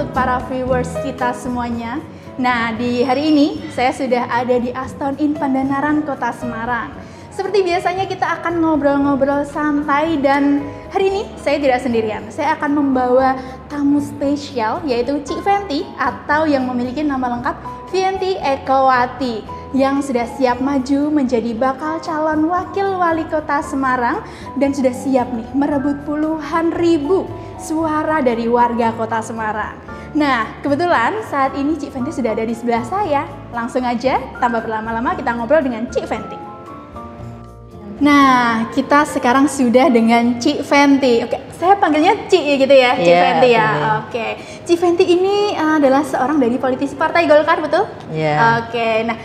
untuk para viewers kita semuanya. Nah, di hari ini saya sudah ada di Aston Inn Pandanaran, Kota Semarang. Seperti biasanya kita akan ngobrol-ngobrol santai dan hari ini saya tidak sendirian. Saya akan membawa tamu spesial yaitu Cik Fenty atau yang memiliki nama lengkap Fenty Ekowati yang sudah siap maju menjadi bakal calon wakil wali kota Semarang dan sudah siap nih merebut puluhan ribu suara dari warga kota Semarang. Nah, kebetulan saat ini Cik Fenty sudah ada di sebelah saya. Langsung aja, tanpa berlama-lama kita ngobrol dengan Cik Fenty. Nah, kita sekarang sudah dengan Cik Fenty. Oke, saya panggilnya Cik ya gitu ya, Cik Fenty ya. Oke, Cik Fenty ini adalah seorang dari politisi Partai Golkar, betul? Iya. Oke, nah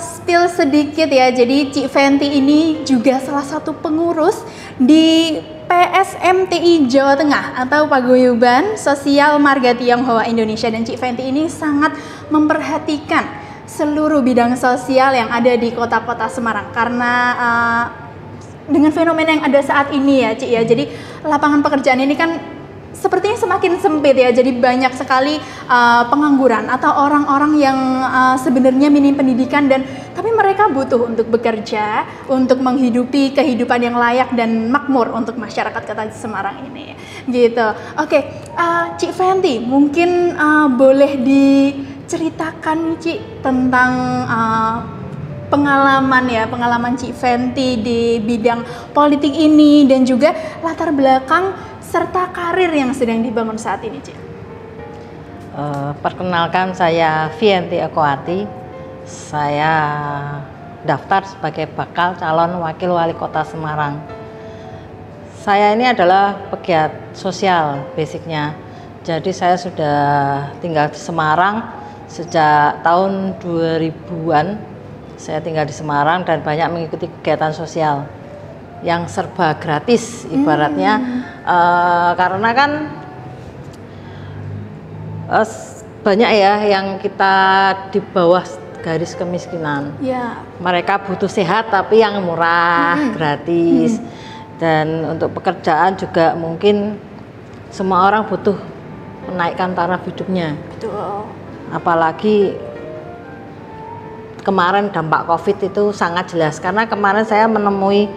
spill sedikit ya. Jadi Cik Fenty ini juga salah satu pengurus di PSMTI Jawa Tengah atau Paguyuban Sosial Marga Tionghoa Indonesia, dan Cik Fenty ini sangat memperhatikan seluruh bidang sosial yang ada di kota-kota Semarang karena dengan fenomena yang ada saat ini ya Cik ya, jadi lapangan pekerjaan ini kan sepertinya semakin sempit ya, jadi banyak sekali pengangguran atau orang-orang yang sebenarnya minim pendidikan tapi mereka butuh untuk bekerja, untuk menghidupi kehidupan yang layak dan makmur untuk masyarakat kota Semarang ini gitu. Oke, Cik Fenty mungkin boleh diceritakan Cik tentang pengalaman Cik Fenty di bidang politik ini dan juga latar belakang serta karir yang sedang dibangun saat ini, Cik. Perkenalkan, saya Fenty Ekowati. Saya daftar sebagai bakal calon wakil wali kota Semarang. Saya ini adalah pegiat sosial basicnya. Jadi saya sudah tinggal di Semarang sejak tahun 2000-an. Saya tinggal di Semarang dan banyak mengikuti kegiatan sosial yang serba gratis ibaratnya, karena kan banyak ya yang kita di bawah garis kemiskinan. Mereka butuh sehat tapi yang murah, gratis. Dan untuk pekerjaan juga mungkin semua orang butuh menaikkan taraf hidupnya. Betul. Apalagi kemarin dampak COVID itu sangat jelas, karena kemarin saya menemui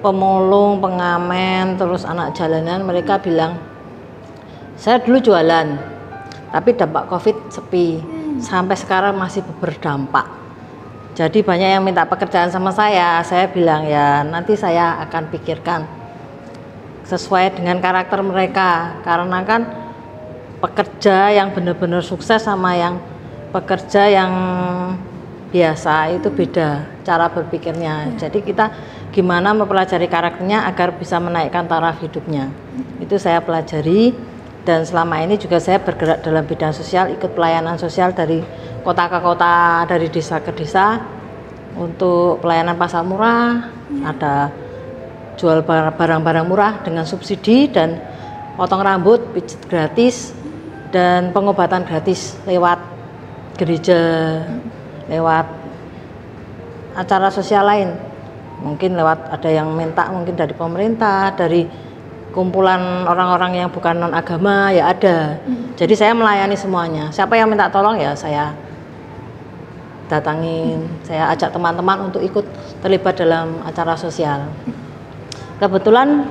pemulung, pengamen, terus anak jalanan, mereka bilang, saya dulu jualan, tapi dampak COVID sepi, sampai sekarang masih berdampak. Jadi banyak yang minta pekerjaan sama saya bilang ya nanti saya akan pikirkan sesuai dengan karakter mereka, karena kan pekerja yang benar-benar sukses sama yang pekerja yang biasa itu beda cara berpikirnya. Jadi kita gimana mempelajari karakternya agar bisa menaikkan taraf hidupnya, itu saya pelajari. Dan selama ini juga saya bergerak dalam bidang sosial, ikut pelayanan sosial dari kota ke kota, dari desa ke desa untuk pelayanan pasar murah, ada jual barang-barang murah dengan subsidi dan potong rambut, pijat gratis, dan pengobatan gratis lewat gereja, lewat acara sosial lain. Mungkin lewat ada yang minta mungkin dari pemerintah, dari kumpulan orang-orang yang bukan non agama ya ada. Jadi saya melayani semuanya. Siapa yang minta tolong ya saya datangin. Saya ajak teman-teman untuk ikut terlibat dalam acara sosial. Kebetulan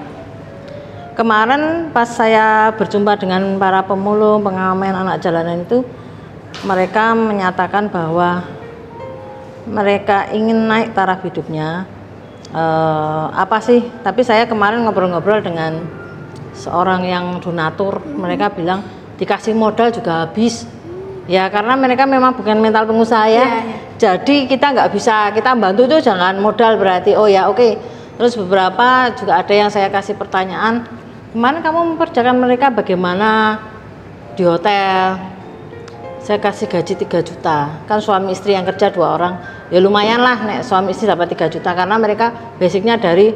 kemarin pas saya berjumpa dengan para pemulung, pengamen, anak jalanan itu, mereka menyatakan bahwa mereka ingin naik taraf hidupnya. Apa sih? Tapi saya kemarin ngobrol-ngobrol dengan seorang yang donatur, mereka bilang dikasih modal juga habis. Ya karena mereka memang bukan mental pengusaha ya. Jadi kita nggak bisa, kita bantu itu jangan modal berarti. Oh ya oke. Terus beberapa juga ada yang saya kasih pertanyaan, kemarin kamu memperkerjakan mereka bagaimana di hotel? Saya kasih gaji 3 juta, kan suami istri yang kerja 2 orang, ya lumayan lah nek suami istri dapat 3 juta, karena mereka basicnya dari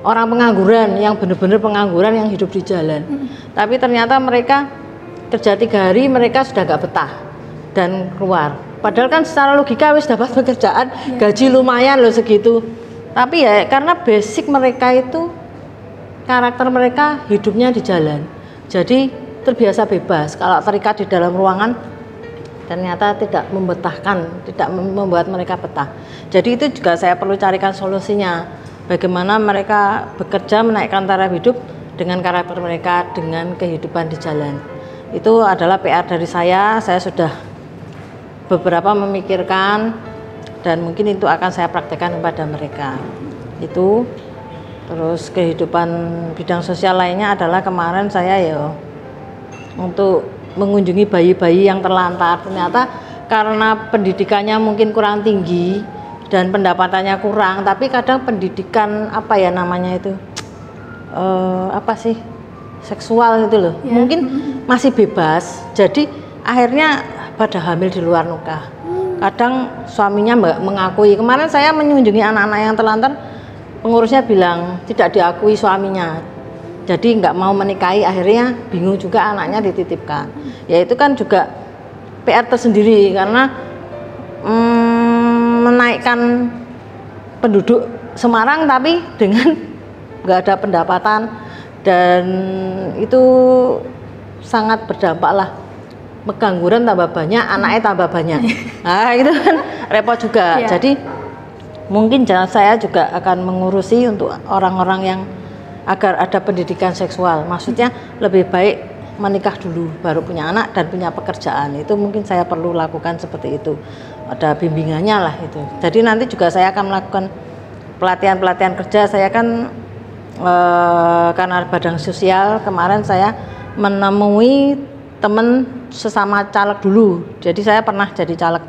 orang pengangguran, yang benar-benar pengangguran yang hidup di jalan. Tapi ternyata mereka kerja 3 hari, mereka sudah gak betah dan keluar. Padahal kan secara logika wis dapat pekerjaan, gaji lumayan loh segitu. Tapi ya karena basic mereka itu, karakter mereka hidupnya di jalan. Jadi terbiasa bebas. Kalau terikat di dalam ruangan ternyata tidak membetahkan, tidak membuat mereka betah. Jadi itu juga saya perlu carikan solusinya. Bagaimana mereka bekerja menaikkan taraf hidup dengan karakter mereka, dengan kehidupan di jalan. Itu adalah PR dari saya sudah beberapa memikirkan dan mungkin itu akan saya praktekkan kepada mereka. Itu terus kehidupan bidang sosial lainnya adalah kemarin saya ya untuk mengunjungi bayi-bayi yang terlantar. Ternyata karena pendidikannya mungkin kurang tinggi dan pendapatannya kurang, tapi kadang pendidikan apa ya namanya itu apa sih seksual itu loh, mungkin masih bebas. Jadi akhirnya pada hamil di luar nikah. Kadang suaminya mengakui. Kemarin saya mengunjungi anak-anak yang terlantar, pengurusnya bilang tidak diakui suaminya. Jadi nggak mau menikahi, akhirnya bingung juga anaknya dititipkan. Ya itu kan juga PR tersendiri karena menaikkan penduduk Semarang tapi dengan nggak ada pendapatan dan itu sangat berdampak lah. Pengangguran tambah banyak, anaknya tambah banyak. Nah itu kan repot juga. Jadi mungkin saya juga akan mengurusi untuk orang-orang yang agar ada pendidikan seksual. Maksudnya lebih baik menikah dulu baru punya anak dan punya pekerjaan. Itu mungkin saya perlu lakukan seperti itu. Ada bimbingannya lah itu. Jadi nanti juga saya akan melakukan pelatihan-pelatihan kerja. Saya kan karena badan sosial, kemarin saya menemui teman sesama caleg dulu. Jadi saya pernah jadi caleg.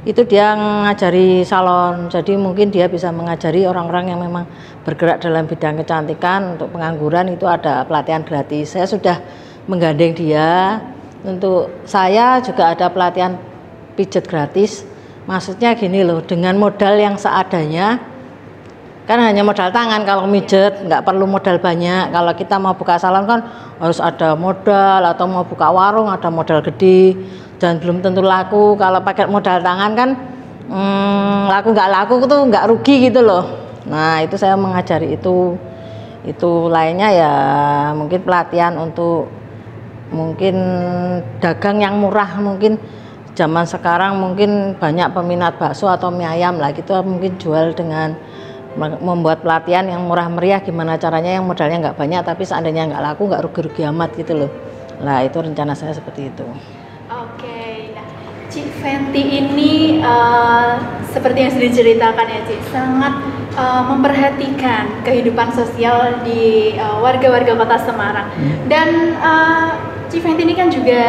Itu dia ngajari salon, jadi mungkin dia bisa mengajari orang-orang yang memang bergerak dalam bidang kecantikan. Untuk pengangguran itu ada pelatihan gratis. Saya sudah menggandeng dia. Untuk saya juga ada pelatihan pijat gratis. Maksudnya gini loh, dengan modal yang seadanya, kan hanya modal tangan kalau mijet, nggak perlu modal banyak. Kalau kita mau buka salon kan harus ada modal, atau mau buka warung ada modal gede dan belum tentu laku. Kalau pakai modal tangan kan laku nggak laku itu nggak rugi gitu loh. Nah itu saya mengajari itu lainnya ya mungkin pelatihan untuk mungkin dagang yang murah. Mungkin zaman sekarang mungkin banyak peminat bakso atau mie ayam lah gitu, mungkin jual dengan membuat pelatihan yang murah meriah, gimana caranya yang modalnya nggak banyak tapi seandainya nggak laku nggak rugi-rugi amat gitu loh. Nah itu rencana saya seperti itu. Oke, nah Cik Fenty ini seperti yang sudah diceritakan ya Cik, sangat memperhatikan kehidupan sosial di warga-warga Kota Semarang. Dan Cik Fenty ini kan juga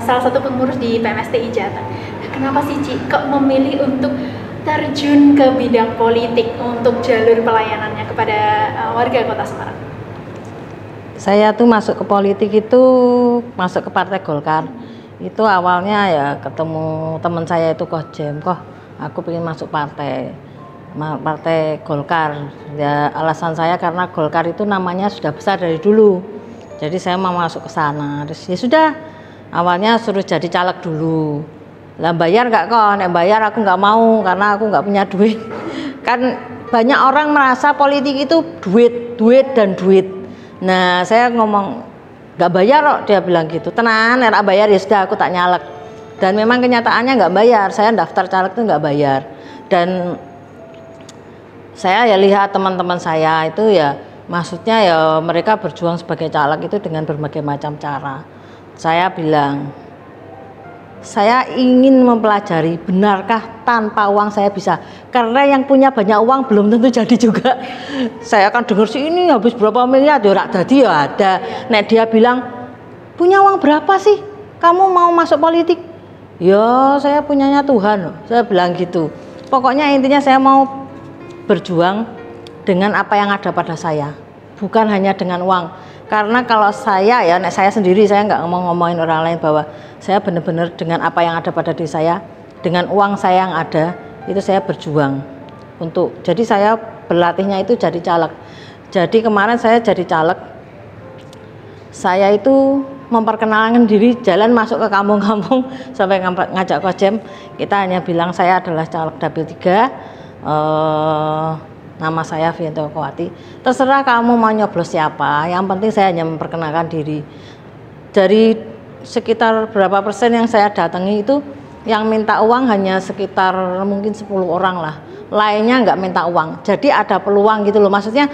salah satu pengurus di PMSTI Jateng. Nah, kenapa sih Cik kok memilih untuk terjun ke bidang politik untuk jalur pelayanannya kepada warga Kota Semarang? Saya tuh masuk ke politik itu masuk ke Partai Golkar. Itu awalnya ya ketemu teman saya itu Kojem, aku pengen masuk partai Golkar. Ya alasan saya karena Golkar itu namanya sudah besar dari dulu. Jadi saya mau masuk ke sana. Terus ya sudah, awalnya suruh jadi caleg dulu. Lah bayar nggak kok? Nek bayar aku nggak mau karena aku nggak punya duit. Kan banyak orang merasa politik itu duit dan duit. Nah saya ngomong nggak bayar kok, dia bilang gitu. Tenang, nek bayar ya sudah aku tak nyalek. Dan memang kenyataannya nggak bayar. Saya daftar caleg itu nggak bayar. Dan saya ya lihat teman-teman saya itu ya, maksudnya ya mereka berjuang sebagai caleg itu dengan berbagai macam cara. Saya bilang, saya ingin mempelajari benarkah tanpa uang saya bisa, karena yang punya banyak uang belum tentu jadi juga. Saya akan dengar sih ini habis berapa miliar ya rak dadi ya ada. Nek dia bilang punya uang berapa sih kamu mau masuk politik, ya saya punyanya Tuhan. Saya bilang gitu. Pokoknya intinya saya mau berjuang dengan apa yang ada pada saya, bukan hanya dengan uang. Karena kalau saya ya, nek saya sendiri, saya nggak ngomongin orang lain, bahwa saya benar-benar dengan apa yang ada pada diri saya, dengan uang saya yang ada, itu saya berjuang untuk. Jadi saya berlatihnya itu jadi caleg. Jadi kemarin saya jadi caleg, saya itu memperkenalkan diri, jalan masuk ke kampung-kampung sampai ngajak Kojem. Kita hanya bilang saya adalah caleg Dapil 3. Nama saya Vianto Kowati. Terserah kamu mau nyoblos siapa, yang penting saya hanya memperkenalkan diri. dari sekitar berapa persen yang saya datangi itu yang minta uang hanya sekitar mungkin 10 orang lah, lainnya nggak minta uang. Jadi ada peluang gitu loh, maksudnya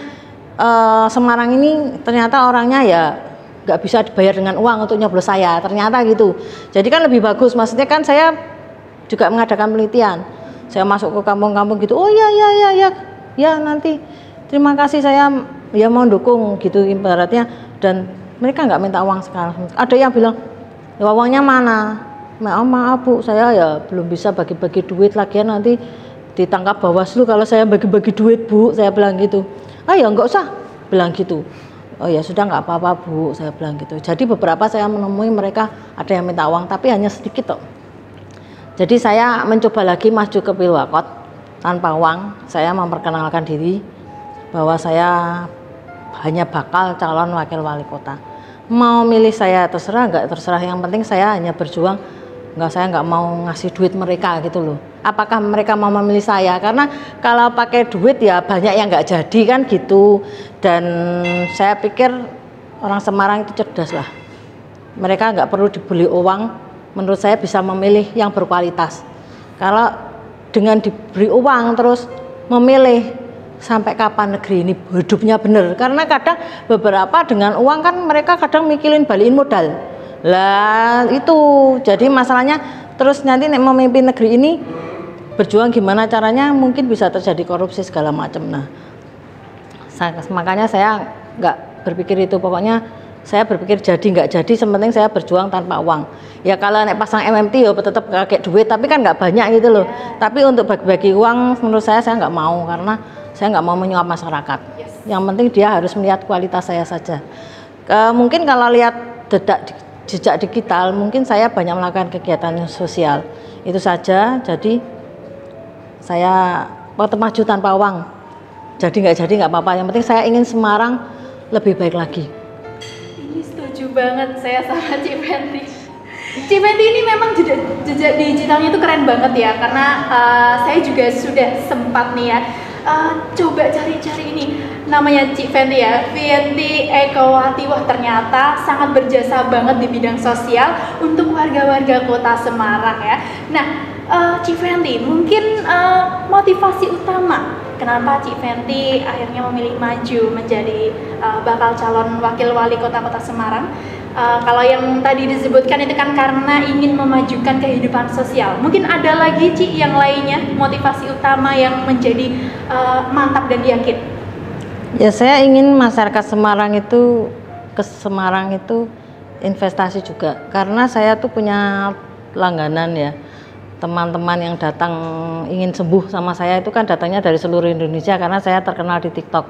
Semarang ini ternyata orangnya ya nggak bisa dibayar dengan uang untuk nyoblos saya, ternyata gitu. Jadi kan lebih bagus, maksudnya kan saya juga mengadakan penelitian, saya masuk ke kampung-kampung gitu, oh ya nanti terima kasih saya ya mau dukung gitu ibaratnya, dan mereka nggak minta uang sekarang. Ada yang bilang ya uangnya mana, maaf Bu saya ya belum bisa bagi-bagi duit, lagian nanti ditangkap Bawaslu kalau saya bagi-bagi duit Bu, saya bilang gitu. Ah ya nggak usah, bilang gitu. Oh ya sudah nggak apa-apa Bu, saya bilang gitu. Jadi beberapa saya menemui mereka ada yang minta uang tapi hanya sedikit kok. Jadi saya mencoba lagi maju ke Pilwakot tanpa uang. Saya memperkenalkan diri bahwa saya hanya bakal calon wakil wali kota. Mau milih saya terserah, nggak terserah, yang penting saya hanya berjuang. Saya nggak mau ngasih duit mereka gitu loh. Apakah mereka mau memilih saya? Karena kalau pakai duit ya banyak yang nggak jadi kan gitu. Dan saya pikir orang Semarang itu cerdas lah. Mereka nggak perlu dibeli uang. Menurut saya bisa memilih yang berkualitas. Kalau dengan diberi uang terus memilih, sampai kapan negeri ini hidupnya bener? Karena kadang beberapa dengan uang kan mereka kadang mikirin balikin modal. Lah itu jadi masalahnya, terus nanti memimpin negeri ini berjuang gimana caranya, mungkin bisa terjadi korupsi segala macam. Nah makanya saya nggak berpikir itu, pokoknya saya berpikir jadi nggak jadi, sepenting saya berjuang tanpa uang. Ya kalau naik pasang MMT ya tetap pakai duit, tapi kan nggak banyak gitu loh. Tapi untuk bagi-bagi uang menurut saya nggak mau, karena saya nggak mau menyuap masyarakat. Yang penting dia harus melihat kualitas saya saja. Mungkin kalau lihat jejak digital, mungkin saya banyak melakukan kegiatan sosial itu saja. Jadi saya maju tanpa uang, jadi nggak apa-apa, yang penting saya ingin Semarang lebih baik lagi. Ini setuju banget saya sama Cik Fenty. Cik Fenty ini memang jejak digitalnya itu keren banget ya, karena saya juga sudah sempat nih ya coba cari-cari ini, namanya Cik Fenty ya, Fenty Ekowati. Wah ternyata sangat berjasa banget di bidang sosial untuk warga-warga kota Semarang ya. Nah Cik Fenty, mungkin motivasi utama kenapa Cik Fenty akhirnya memilih maju menjadi bakal calon wakil wali kota Semarang? Kalau yang tadi disebutkan itu kan karena ingin memajukan kehidupan sosial. Mungkin ada lagi Cik yang lainnya, motivasi utama yang menjadi mantap dan yakin? Ya saya ingin masyarakat Semarang itu, ke Semarang itu investasi juga. Karena saya tuh punya langganan ya, teman-teman yang datang ingin sembuh sama saya itu kan datangnya dari seluruh Indonesia, karena saya terkenal di TikTok.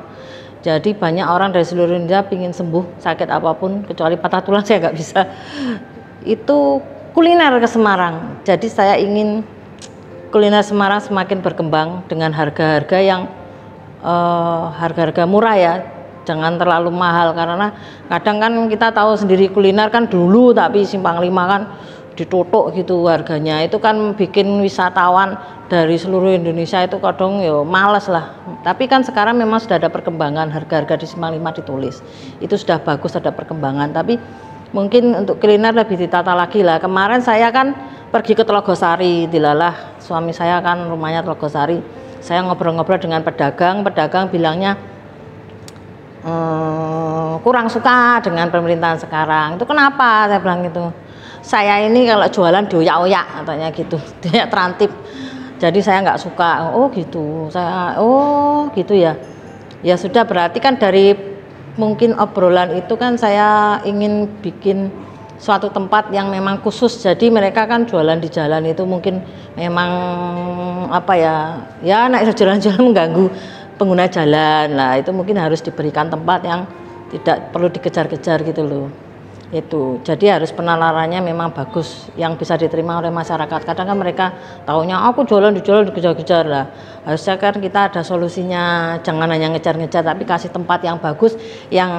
Jadi banyak orang dari seluruh Indonesia ingin sembuh sakit apapun, kecuali patah tulang saya nggak bisa. Itu kuliner ke Semarang. Jadi saya ingin kuliner Semarang semakin berkembang dengan harga-harga yang harga-harga murah ya, jangan terlalu mahal. Karena kadang kan kita tahu sendiri kuliner kan dulu, tapi Simpang 5 kan ditutup gitu harganya, itu kan bikin wisatawan dari seluruh Indonesia itu kadang ya males lah. Tapi kan sekarang memang sudah ada perkembangan, harga-harga di Simpang 5 ditulis, itu sudah bagus, ada perkembangan. Tapi mungkin untuk kuliner lebih ditata lagi lah. Kemarin saya kan pergi ke Telogosari, dilalah suami saya kan rumahnya Telogosari, saya ngobrol-ngobrol dengan pedagang bilangnya kurang suka dengan pemerintahan sekarang. Itu kenapa? Saya bilang gitu, saya ini kalau jualan dioyak-oyak katanya gitu, dia terantip, jadi saya nggak suka. Oh gitu, saya oh gitu ya. Ya sudah, berarti kan dari mungkin obrolan itu kan saya ingin bikin suatu tempat yang memang khusus. Jadi mereka kan jualan di jalan itu mungkin memang apa ya naik jalan-jalan mengganggu pengguna jalan lah, itu mungkin harus diberikan tempat yang tidak perlu dikejar-kejar gitu loh. Itu jadi harus penalarannya memang bagus yang bisa diterima oleh masyarakat. Kadang kan mereka taunya aku jualan dikejar-kejar lah. Harusnya kan kita ada solusinya, jangan hanya ngejar-ngejar, tapi kasih tempat yang bagus, yang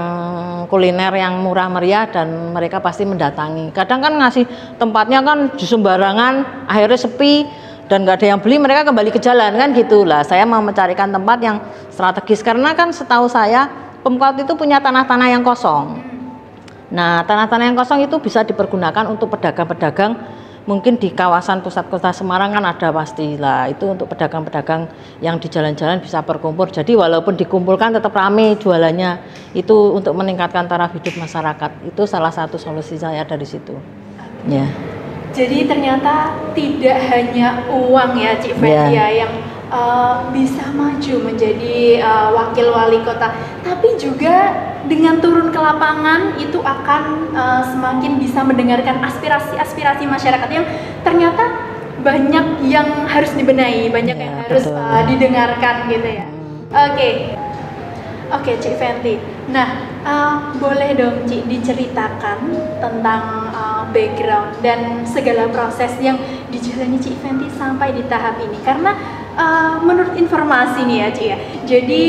kuliner yang murah meriah, dan mereka pasti mendatangi. Kadang kan ngasih tempatnya kan di sembarangan, akhirnya sepi dan nggak ada yang beli, mereka kembali ke jalan kan gitulah. Saya mau mencarikan tempat yang strategis, karena kan setahu saya Pemkot itu punya tanah-tanah yang kosong. Nah, tanah-tanah yang kosong itu bisa dipergunakan untuk pedagang-pedagang. Mungkin di kawasan pusat kota Semarang kan ada pastilah, itu untuk pedagang-pedagang yang di jalan-jalan bisa berkumpul. Jadi walaupun dikumpulkan tetap ramai jualannya, itu untuk meningkatkan taraf hidup masyarakat. Itu salah satu solusi saya dari situ. Ya. Jadi ternyata tidak hanya uang ya Cik Fentia yang bisa maju menjadi wakil wali kota, tapi juga dengan turun ke lapangan itu akan semakin bisa mendengarkan aspirasi-aspirasi masyarakat yang ternyata banyak yang harus dibenahi, banyak yang harus didengarkan gitu ya. Oke, Cik Fenty. Nah, boleh dong Cik diceritakan tentang background dan segala proses yang dijalani Cik Fenty sampai di tahap ini, karena menurut informasi nih ya Cik ya, jadi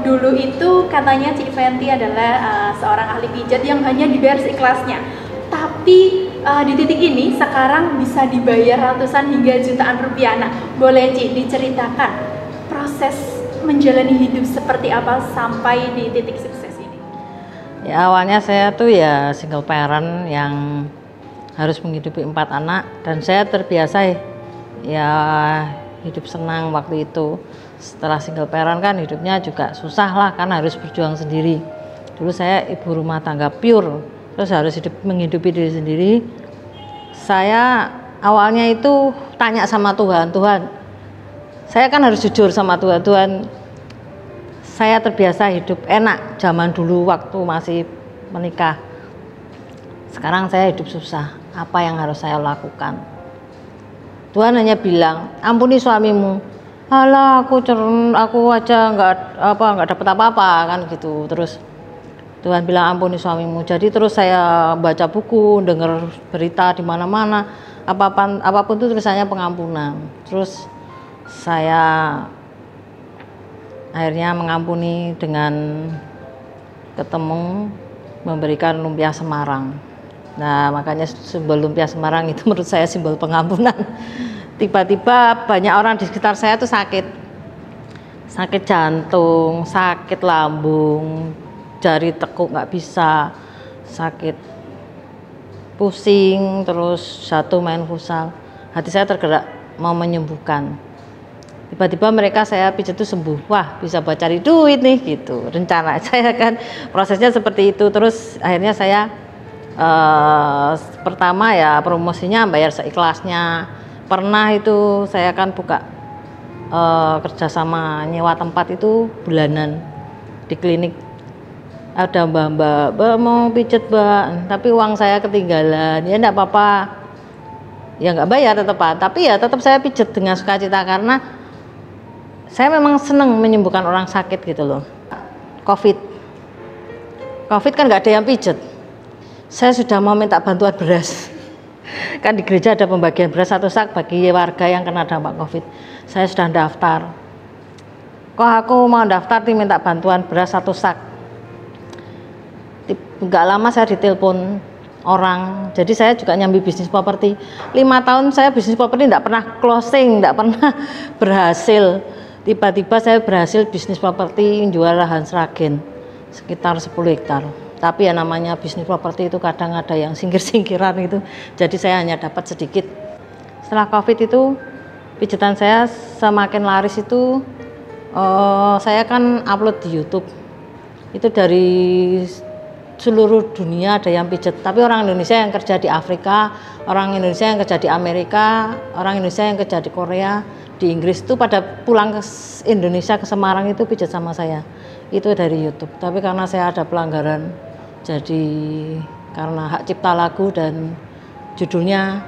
dulu itu katanya Cik Fenty adalah seorang ahli pijat yang hanya dibayar seikhlasnya, tapi di titik ini sekarang bisa dibayar ratusan hingga jutaan rupiah. Nah, boleh Cik diceritakan proses menjalani hidup seperti apa sampai di titik sukses ini? Ya, awalnya saya tuh ya single parent yang harus menghidupi 4 anak, dan saya terbiasa ya hidup senang waktu itu. Setelah single parent kan hidupnya juga susah lah, karena harus berjuang sendiri. Dulu saya ibu rumah tangga pure, terus harus menghidupi diri sendiri. Saya awalnya itu tanya sama Tuhan, saya kan harus jujur sama Tuhan, saya terbiasa hidup enak zaman dulu waktu masih menikah. Sekarang saya hidup susah, apa yang harus saya lakukan? Tuhan hanya bilang, ampuni suamimu. Alah, aku aja nggak dapat apa-apa kan gitu. Terus Tuhan bilang ampuni suamimu. Jadi terus saya baca buku, dengar berita di mana-mana, apapun itu tulisannya pengampunan. Terus saya akhirnya mengampuni dengan ketemu memberikan lumpia Semarang. Nah, makanya simbol lumpia Semarang itu menurut saya simbol pengampunan. Tiba-tiba banyak orang di sekitar saya tuh sakit jantung, sakit lambung, jari tekuk nggak bisa, sakit pusing, terus jatuh main futsal. Hati saya tergerak mau menyembuhkan. Tiba-tiba mereka saya pijat itu sembuh, wah bisa buat cari duit nih gitu. Rencana saya kan prosesnya seperti itu. Terus akhirnya saya pertama ya promosinya bayar seikhlasnya. Pernah itu saya kan buka kerja sama nyewa tempat itu bulanan di klinik. Ada mbak mau pijat mbak, tapi uang saya ketinggalan. Ya enggak apa-apa, ya nggak bayar tetepan, tapi ya tetap saya pijat dengan sukacita karena saya memang senang menyembuhkan orang sakit gitu loh. Covid kan nggak ada yang pijat. Saya sudah mau minta bantuan beras. Kan di gereja ada pembagian beras 1 sak bagi warga yang kena dampak Covid. Saya sudah daftar. Kok aku mau daftar minta bantuan beras 1 sak. Nggak lama saya ditelepon orang. Jadi saya juga nyambi bisnis properti. 5 tahun saya bisnis properti nggak pernah closing, nggak pernah berhasil. Tiba-tiba saya berhasil bisnis properti jual lahan Sragen sekitar 10 hektar. Tapi ya namanya bisnis properti itu kadang ada yang singkir-singkiran itu. Jadi saya hanya dapat sedikit. Setelah Covid itu pijatan saya semakin laris itu saya kan upload di YouTube. Itu dari seluruh dunia ada yang pijat. Tapi orang Indonesia yang kerja di Afrika, orang Indonesia yang kerja di Amerika, orang Indonesia yang kerja di Korea, di Inggris itu pada pulang ke Indonesia ke Semarang itu pijat sama saya. Itu dari YouTube. Tapi karena saya ada pelanggaran, jadi karena hak cipta lagu dan judulnya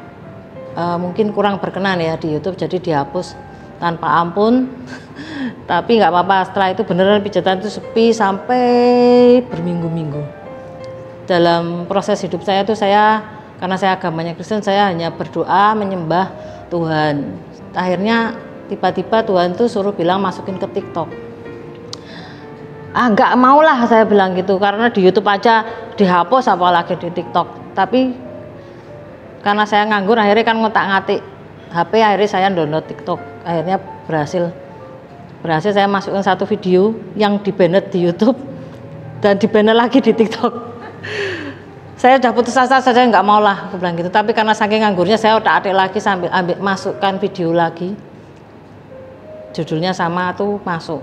mungkin kurang berkenan ya di YouTube, jadi dihapus tanpa ampun. Tapi nggak apa-apa, setelah itu beneran pijatan itu sepi sampai berminggu-minggu. Dalam proses hidup saya itu karena saya agamanya Kristen, saya hanya berdoa menyembah Tuhan. Akhirnya tiba-tiba Tuhan tuh suruh bilang masukin ke TikTok. Nggak maulah saya bilang gitu, karena di YouTube aja dihapus apalagi di TikTok. Tapi karena saya nganggur akhirnya kan ngotak-ngatik HP, akhirnya saya download TikTok. Akhirnya berhasil saya masukin 1 video yang di-banned di YouTube dan di-banned lagi di TikTok. Saya udah putus asa, saya nggak mau lah, aku bilang gitu. Tapi karena saking nganggurnya, saya udah atik lagi sambil masukkan video lagi. Judulnya sama tuh masuk.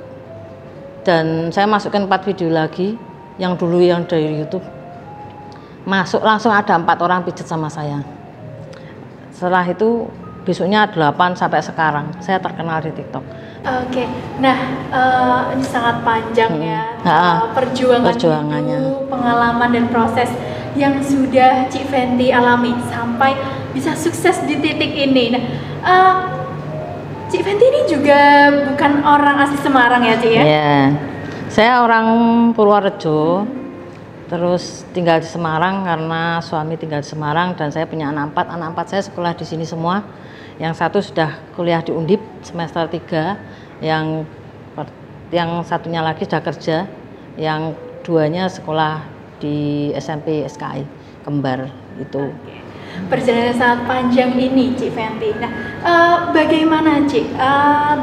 Dan saya masukkan 4 video lagi, yang dulu yang dari YouTube. Masuk langsung ada 4 orang pijat sama saya. Setelah itu besoknya 8 sampai sekarang saya terkenal di TikTok. Oke, nah ini sangat panjang ya perjuangannya, itu, pengalaman dan proses yang sudah Cik Fenty alami sampai bisa sukses di titik ini. Nah, Cik Fenty ini juga bukan orang asli Semarang ya, Cik ya? Iya, saya orang Purworejo, terus tinggal di Semarang karena suami tinggal di Semarang dan saya punya anak 4. Anak 4 saya sekolah di sini semua. Yang satu sudah kuliah di Undip semester 3, yang satunya lagi sudah kerja, yang 2-nya sekolah di SMP SKI Kembar itu. Perjalanan sangat panjang ini Cik Fenty. Nah, bagaimana Cik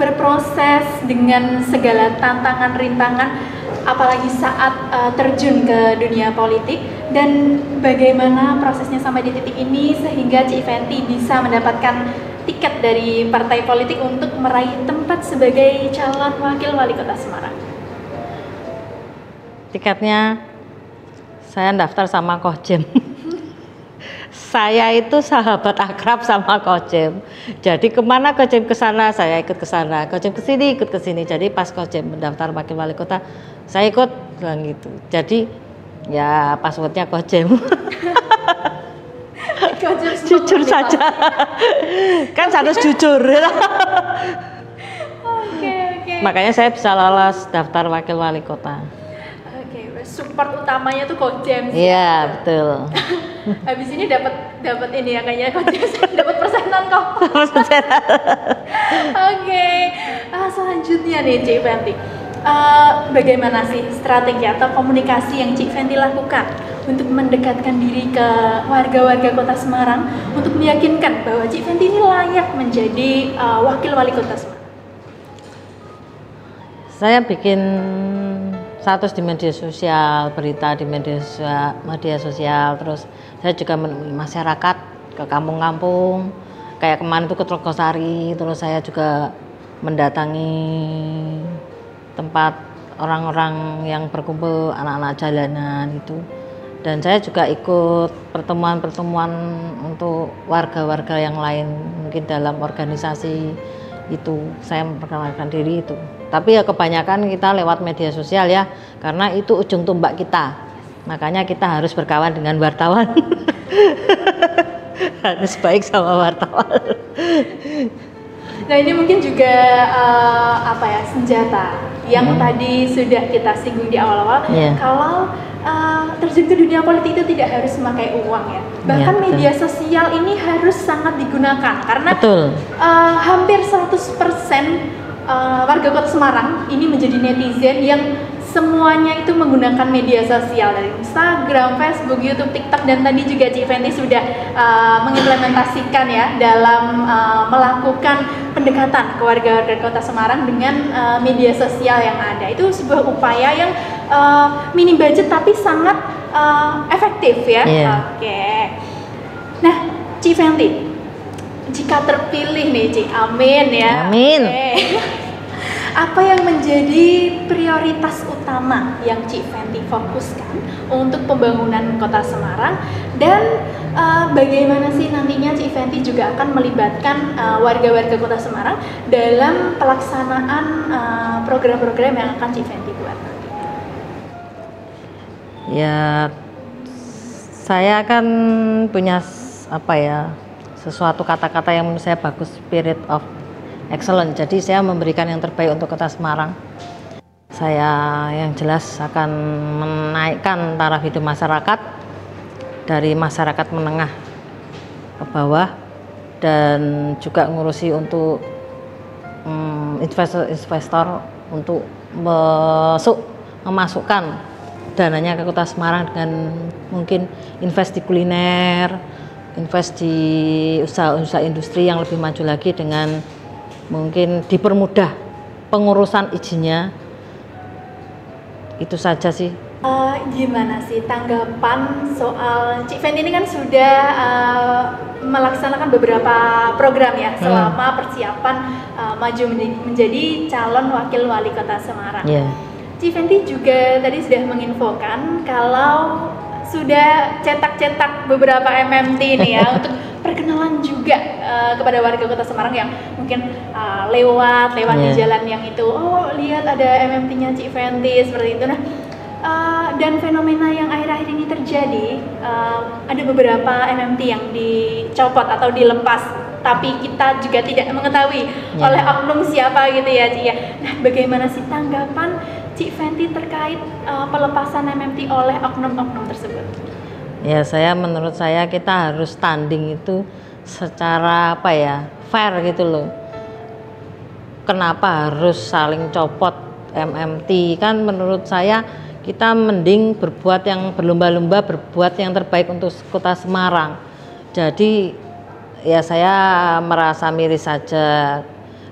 berproses dengan segala tantangan rintangan, apalagi saat terjun ke dunia politik, dan bagaimana prosesnya sampai di titik ini sehingga Cik Fenty bisa mendapatkan tiket dari partai politik untuk meraih tempat sebagai calon wakil wali kota Semarang? Tiketnya saya daftar sama Kojem. Saya itu sahabat akrab sama Kojem. Jadi kemana Kojem ke sana, saya ikut ke sana. Kojem ke sini, ikut ke sini. Jadi pas Kojem mendaftar wakil wali kota, saya ikut, bilang gitu. Jadi ya passwordnya Kojem. Jujur saja. Kan harus jujur. Oke. Makanya saya bisa lolos daftar wakil wali kota. Support utamanya tuh Kojem. Iya, betul. Habis ini dapat ini ya kayaknya Kojem dapat persenan kok. Oke. Selanjutnya nih Cik Fenty. Bagaimana sih strategi atau komunikasi yang Cik Fenty lakukan untuk mendekatkan diri ke warga-warga kota Semarang untuk meyakinkan bahwa Cik Fenty ini layak menjadi wakil wali kota Semarang? Saya bikin status di media sosial, berita di media sosial, terus saya juga menemui masyarakat ke kampung-kampung, kayak kemarin itu ke Trogosari, terus saya juga mendatangi tempat orang-orang yang berkumpul, anak-anak jalanan itu, dan saya juga ikut pertemuan-pertemuan untuk warga-warga yang lain, mungkin dalam organisasi itu saya memperkenalkan diri itu. Tapi ya kebanyakan kita lewat media sosial ya, karena itu ujung tombak kita. Makanya kita harus berkawan dengan wartawan. Harus baik sama wartawan. Nah ini mungkin juga senjata yang tadi sudah kita singgung di awal-awal. Kalau terjun ke dunia politik itu tidak harus memakai uang ya. Bahkan media sosial ini harus sangat digunakan karena hampir 100% warga kota Semarang ini menjadi netizen yang semuanya itu menggunakan media sosial dari Instagram, Facebook, YouTube, TikTok, dan tadi juga Cik Fenty sudah mengimplementasikan ya dalam melakukan pendekatan ke warga kota Semarang dengan media sosial yang ada. Itu sebuah upaya yang minim budget tapi sangat efektif ya. Oke. Nah, Cik Fenty, jika terpilih nih Cik, amin ya. Amin. Apa yang menjadi prioritas utama yang Cik Fenty fokuskan untuk pembangunan kota Semarang, dan bagaimana sih nantinya Cik Fenty juga akan melibatkan warga-warga kota Semarang dalam pelaksanaan program-program yang akan Cik Fenty buat nantinya? Ya, saya kan punya sesuatu kata-kata yang menurut saya bagus, spirit of excellent. Jadi saya memberikan yang terbaik untuk kota Semarang. Saya yang jelas akan menaikkan taraf hidup masyarakat dari masyarakat menengah ke bawah, dan juga ngurusi untuk investor untuk memasukkan dananya ke kota Semarang dengan mungkin invest di kuliner, invest di usaha-usaha industri yang lebih maju lagi, dengan mungkin dipermudah pengurusan izinnya, Itu saja sih. Gimana sih tanggapan soal Cik Fenty ini kan sudah melaksanakan beberapa program ya selama persiapan maju menjadi calon wakil wali kota Semarang. Cik Fenty juga tadi sudah menginfokan kalau sudah cetak-cetak beberapa MMT nih ya untuk perkenalan juga kepada warga kota Semarang yang mungkin lewat di jalan yang itu, oh lihat ada MMT-nya Cik Fenty seperti itu. Nah, dan fenomena yang akhir-akhir ini terjadi, ada beberapa MMT yang dicopot atau dilepas, tapi kita juga tidak mengetahui oleh oknum siapa gitu ya Cik ya. Nah, bagaimana sih tanggapan Cik Fenty terkait pelepasan MMT oleh oknum-oknum tersebut? Ya, menurut saya kita harus tanding itu secara fair gitu loh. Kenapa harus saling copot MMT? Kan menurut saya kita mending berlomba-lomba berbuat yang terbaik untuk kota Semarang. Jadi ya saya merasa miris saja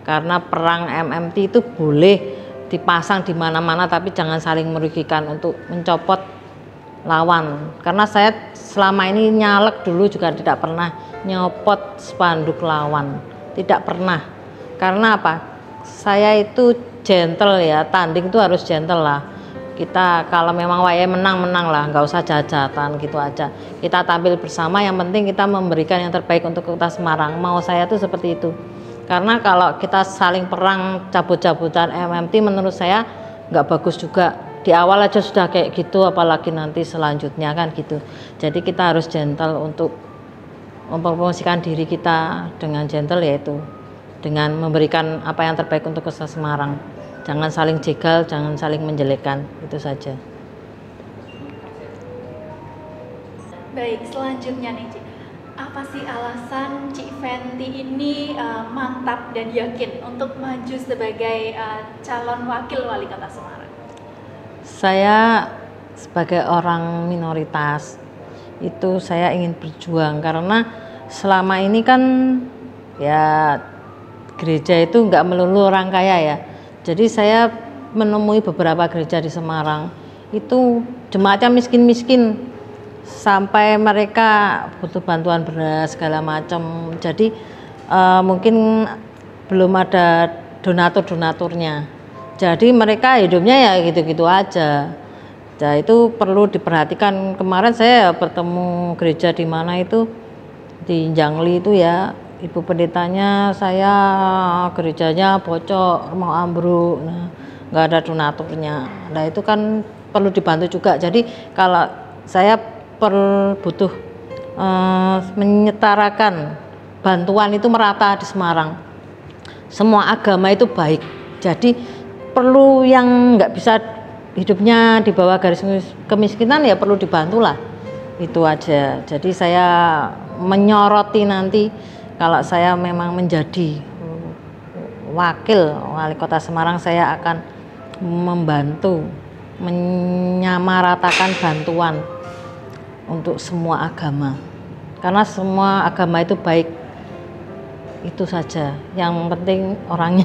karena perang MMT itu boleh dipasang di mana-mana, tapi jangan saling merugikan untuk mencopot lawan. Karena saya selama ini nyalek dulu juga tidak pernah nyopot spanduk lawan, tidak pernah. Karena apa? Saya itu gentle ya, tanding itu harus gentle lah. Kita kalau memang wayai menang lah, nggak usah jajatan gitu aja. Kita tampil bersama, yang penting kita memberikan yang terbaik untuk kota Semarang. Mau saya tuh seperti itu. Karena kalau kita saling perang cabut-cabutan MMT menurut saya nggak bagus juga. Di awal aja sudah kayak gitu, apalagi nanti selanjutnya kan gitu. Jadi kita harus gentle untuk mempromosikan diri kita dengan gentle, yaitu dengan memberikan apa yang terbaik untuk kota Semarang. Jangan saling jegal, jangan saling menjelekkan, itu saja. Baik, selanjutnya nih Cik, apa sih alasan Cik Fenty ini mantap dan yakin untuk maju sebagai calon wakil wali kota Semarang? Saya sebagai orang minoritas itu saya ingin berjuang, karena selama ini kan ya gereja itu nggak melulu orang kaya ya. Jadi saya menemui beberapa gereja di Semarang itu jemaatnya miskin-miskin sampai mereka butuh bantuan beras segala macam. Jadi mungkin belum ada donaturnya. Jadi mereka hidupnya ya gitu-gitu aja. Nah, itu perlu diperhatikan. Kemarin saya bertemu gereja di mana itu di Jangli itu ya. Ibu pendetanya, saya gerejanya bocor, mau ambruk, nah, nggak ada donaturnya. Nah itu kan perlu dibantu juga. Jadi kalau saya butuh menyetarakan bantuan itu merata di Semarang. Semua agama itu baik. Jadi perlu yang nggak bisa hidupnya di bawah garis kemiskinan ya perlu dibantulah. Itu aja. Jadi saya menyoroti nanti kalau saya memang menjadi wakil wali kota Semarang, saya akan membantu menyamaratakan bantuan untuk semua agama, karena semua agama itu baik. Itu saja, yang penting orangnya.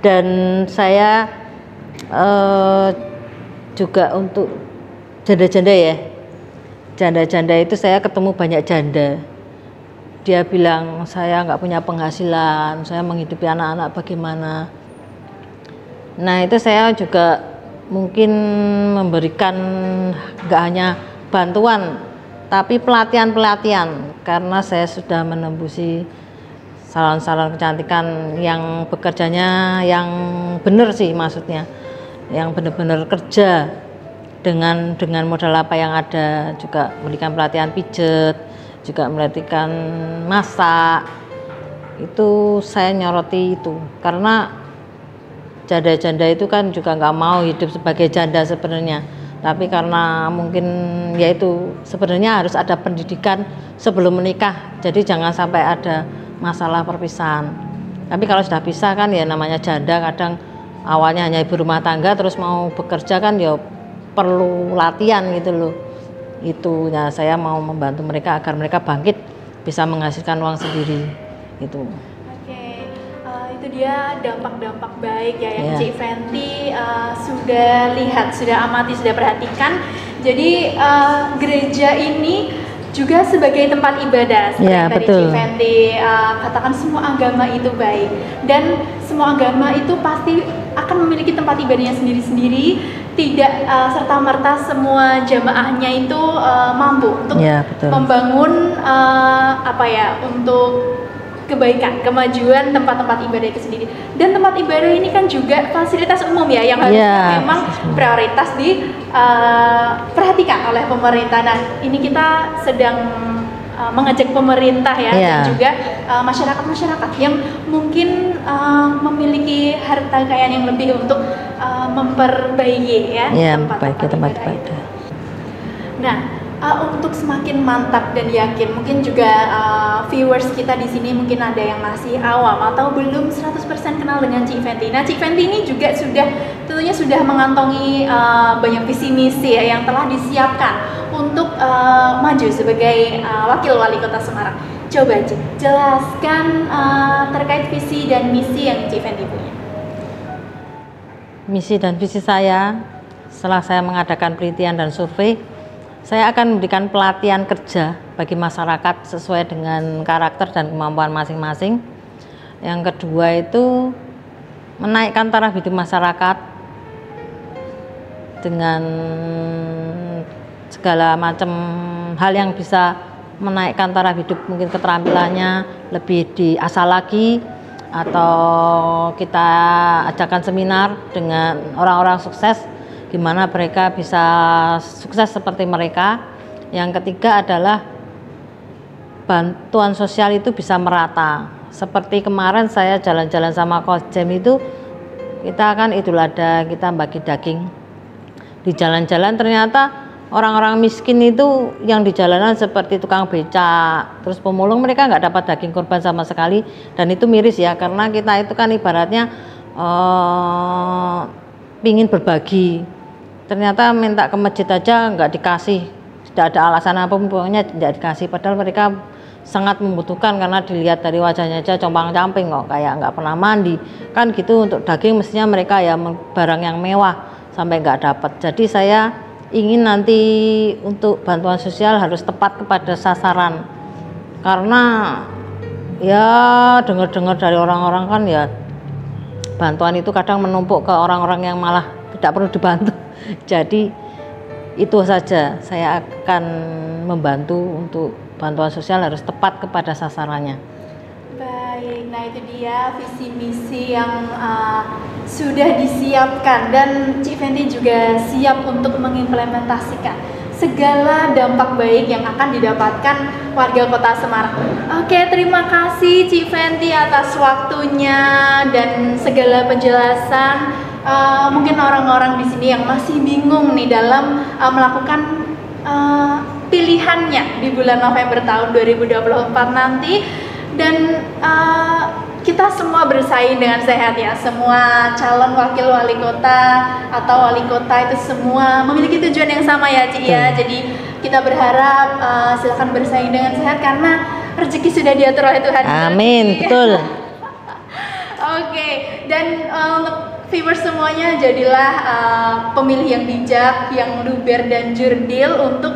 Dan saya juga untuk janda-janda ya, janda-janda itu saya ketemu banyak janda. Dia bilang saya nggak punya penghasilan, saya menghidupi anak-anak bagaimana. Nah itu saya juga mungkin memberikan nggak hanya bantuan tapi pelatihan-pelatihan, karena saya sudah menembusi salon-salon kecantikan yang bekerjanya yang benar sih, maksudnya yang benar-benar kerja dengan modal apa yang ada. Juga memberikan pelatihan pijet, juga melatihkan masak. Itu saya nyoroti itu karena janda-janda itu kan juga nggak mau hidup sebagai janda sebenarnya, tapi karena mungkin yaitu sebenarnya harus ada pendidikan sebelum menikah, jadi jangan sampai ada masalah perpisahan. Tapi kalau sudah pisah kan ya namanya janda, kadang awalnya hanya ibu rumah tangga terus mau bekerja kan ya perlu latihan gitu loh. Itu ya, saya mau membantu mereka agar mereka bangkit bisa menghasilkan uang sendiri itu. Oke, itu dia dampak-dampak baik ya yang Cik Fenty sudah lihat, sudah amati, sudah perhatikan. Jadi gereja ini juga sebagai tempat ibadah seperti yang tadi Cik Fenty katakan, semua agama itu baik dan semua agama itu pasti akan memiliki tempat ibadahnya sendiri-sendiri. Tidak serta-merta semua jamaahnya itu mampu untuk membangun untuk kebaikan, kemajuan tempat-tempat ibadah itu sendiri. Dan tempat ibadah ini kan juga fasilitas umum ya yang harusnya memang prioritas diperhatikan oleh pemerintah. Nah, ini kita sedang mengajak pemerintah dan juga masyarakat-masyarakat yang mungkin memiliki harta kekayaan yang lebih untuk memperbaiki tempat ibadah. Nah, untuk semakin mantap dan yakin, mungkin juga viewers kita di sini mungkin ada yang masih awam atau belum 100% kenal dengan Cik Fenty. Nah, Cik Fenty ini juga tentunya sudah mengantongi banyak visi misi yang telah disiapkan untuk maju sebagai wakil wali kota Semarang. Coba Cik, jelaskan terkait visi dan misi yang Cik Fenty punya. Misi dan visi saya, setelah saya mengadakan penelitian dan survei, saya akan memberikan pelatihan kerja bagi masyarakat sesuai dengan karakter dan kemampuan masing-masing. Yang kedua itu menaikkan taraf hidup masyarakat dengan segala macam hal yang bisa menaikkan taraf hidup, mungkin keterampilannya lebih diasah lagi, atau kita ajakkan seminar dengan orang-orang sukses gimana mereka bisa sukses seperti mereka. Yang ketiga adalah bantuan sosial itu bisa merata. Seperti kemarin saya jalan-jalan sama Coach Jem itu, kita kan Idul Adha, kita bagi daging di jalan-jalan, ternyata orang-orang miskin itu yang di jalanan seperti tukang becak, terus pemulung, mereka nggak dapat daging kurban sama sekali. Dan itu miris ya, karena kita itu kan ibaratnya pingin berbagi, ternyata minta ke masjid aja nggak dikasih, tidak ada alasan apapun, pokoknya tidak dikasih, padahal mereka sangat membutuhkan karena dilihat dari wajahnya aja compang-camping kok, kayak nggak pernah mandi kan gitu. Untuk daging mestinya mereka ya barang yang mewah sampai nggak dapat. Jadi saya ingin nanti untuk bantuan sosial harus tepat kepada sasaran, karena ya dengar-dengar dari orang-orang kan ya bantuan itu kadang menumpuk ke orang-orang yang malah tidak perlu dibantu. Jadi itu saja, saya akan membantu untuk bantuan sosial harus tepat kepada sasarannya. Baik, nah itu dia visi misi yang sudah disiapkan, dan Cik Fenty juga siap untuk mengimplementasikan segala dampak baik yang akan didapatkan warga kota Semarang. Oke, terima kasih Cik Fenty atas waktunya dan segala penjelasan. Mungkin orang-orang di sini yang masih bingung nih dalam melakukan pilihannya di bulan November tahun 2024 nanti, dan kita semua bersaing dengan sehat ya. Semua calon wakil wali kota atau wali kota itu semua memiliki tujuan yang sama ya Cik ya. Jadi kita berharap silakan bersaing dengan sehat karena rezeki sudah diatur oleh Tuhan. Amin, betul. Oke, dan untuk viewers semuanya, jadilah pemilih yang bijak, yang luber dan jurdil untuk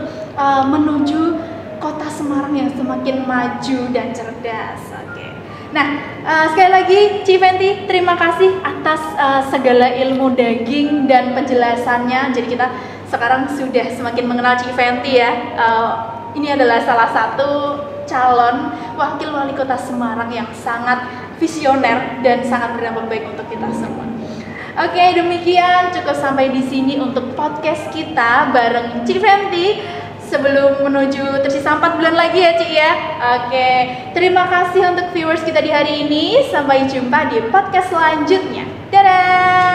menuju kota Semarang yang semakin maju dan cerdas. Oke. Nah, sekali lagi Cik Fenty, terima kasih atas segala ilmu daging dan penjelasannya. Jadi kita sekarang sudah semakin mengenal Cik Fenty ya. Ini adalah salah satu calon wakil wali kota Semarang yang sangat visioner dan sangat berdampak baik untuk kita semua. Oke, demikian cukup sampai di sini untuk podcast kita bareng Cik Fenty. Sebelum menuju tersisa 4 bulan lagi ya Cik ya. Oke, terima kasih untuk viewers kita di hari ini. Sampai jumpa di podcast selanjutnya. Dadah.